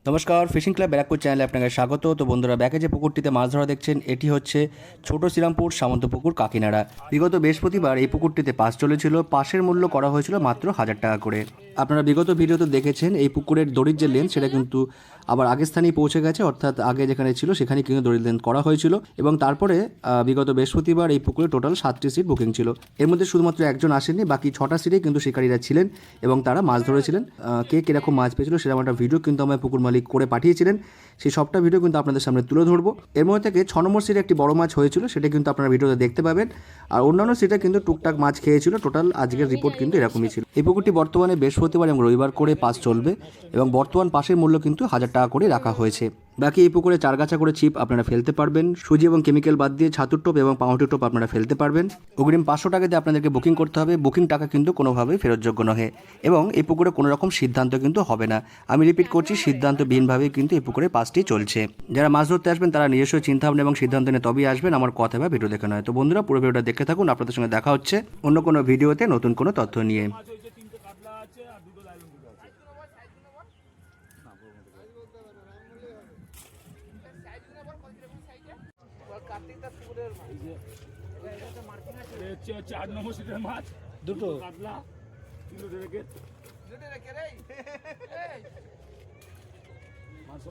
নমস্কার, fishing club Barrackpore চ্যানেলে আপনাকে স্বাগত। তো বন্ধুরা, ব্যাকে যে পুকুরটিতে মাছ ধরা দেখছেন, এটি হচ্ছে ছোট শ্রীরামপুর সামন্তপুকুর কাকিনাড়া। বিগত বৃহস্পতিবার এই পুকুরটিতে পাস চলেছিল। পাসের মূল্য করা হয়েছিল মাত্র 1,000 টাকা করে। আপনারা বিগত ভিডিওতে দেখেছেন এই পুকুরের দড়ির যে লেন্থ সেটা কিন্তু আবার আগের স্থানেই পৌঁছে গেছে, অর্থাৎ আগে যেখানে ছিল সেখানে কিন্তু দড়ির লেন্থ করা হয়েছিল। এবং তারপরে বিগত বৃহস্পতিবার এই পুকুরে টোটাল 7টি সিট বুকিং ছিল। এর মধ্যে শুধুমাত্র একজন আসেননি, বাকি 6টা সিটে কিন্তু শিকারীরা ছিলেন এবং তারা মাছ ধরেছিলেন। কে কীরকম মাছ পেয়েছিল সেরকম একটা ভিডিও কিন্তু আমার পুকুর মালিক করে পাঠিয়েছিলেন। সেই সবটা ভিডিও কিন্তু আপনাদের সামনে তুলে ধরবো। এর মধ্যে থেকে 6 নম্বর সিটে একটি বড় মাছ হয়েছিল, সেটা কিন্তু আপনারা ভিডিওতে দেখতে পাবেন। আর অন্যান্য সিটে কিন্তু টুকটাক মাছ খেয়েছিল। টোটাল আজকের রিপোর্ট কিন্তু এরকমই ছিল। এই পুকুরটি বর্তমানে বৃহস্পতিবার এবং রবিবার করে পাস চলবে এবং বর্তমান পাসের মূল্য কিন্তু 1,000 টাকা করে রাখা হয়েছে। বাকি এই পুকুরে 4 গাছা করে ছিপ আপনারা ফেলতে পারবেন। সুজি এবং কেমিক্যাল বাদ দিয়ে ছাতুর টোপ এবং পাউরুটির টোপ আপনারা ফেলতে পারবেন। অগ্রিম 500 টাকা দিয়ে আপনাদেরকে বুকিং করতে হবে। বুকিং টাকা কিন্তু কোনোভাবেই ফেরতযোগ্য নহে এবং এই পুকুরে কোনো রকম সিদ্ধান্ত কিন্তু হবে না। আমি রিপিট করছি, সিদ্ধান্তবিহীনভাবেই কিন্তু এই পুকুরে পাসটি চলছে। যারা মাছ ধরতে আসবেন তারা নিজস্ব চিন্তাভাবনা এবং সিদ্ধান্ত নিয়ে তবেই আসবেন, আমার কথা বা ভিডিও দেখে নয়। তো বন্ধুরা, পুরো ভিডিওটা দেখে থাকুন। আপনাদের সঙ্গে দেখা হচ্ছে অন্য কোনো ভিডিওতে নতুন কোনো তথ্য নিয়ে। হচ্ছে 8 নম্বর সিটের মাছ, দুটো কাতলা, কিলো রেখে মাছ